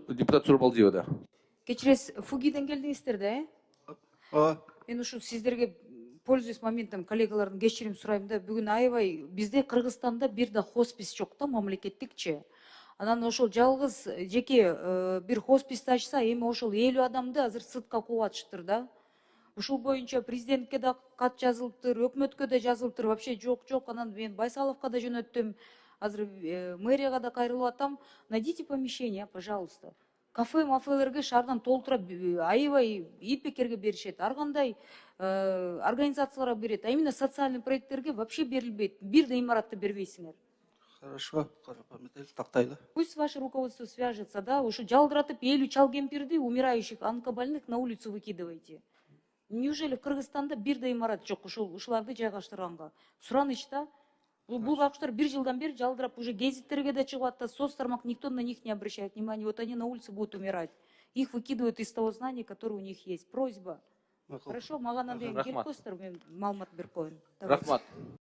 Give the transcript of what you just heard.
Депутат Сурмалдиева да. Кечиресиз, Фугиден келдиңиздер да, Мен ушу сиздерге пользуясь моментом коллегалардан кечирим сурайм да, бүгүн аябай бизде Кыргызстанда бир да хоспис жок да, мамлекеттикчи. Анан ошол жалгыз жеке бир хосписти ачса, эми ошол 50 адамды азыр сытка кууп атыштыр да. Ушул боюнча президентке да кат жазылыптыр, өкмөткө да жазылыптыр, вообще жок. Анан мен Байсаловко да жөнөттүм, азыр мэрияга да кайрылып атам. Найдите помещение, пожалуйста. Кафе, мафелерге шаардан толтура аябай ийит бекерге беришет. Ар кандай организацияларга берет, а именно социальный проекттерге вообще берилбейт. Бир да имаратты бербейсиңер. Хорошо, тактайлы. Пусть ваше руководство свяжется, да, уж жалдыратып 50 чал кемпирди, умирающих онкобольных на улицу выкидываете. Неужели в Кыргызстанда бир да имарат жок ушуларды жайгаштырганга? Сураныч да. Бул бакчалар бир жылдан бери жалдырап уже гезиттерге да чыгып атат, соц тармак, никто на них не обращает внимания. Вот они на улице будут умирать. Их выкидывают из того знания, которое у них есть. Просьба. Хорошо, мага андай келип коесуздар, мен маалымат берип коеюн. Рахмат.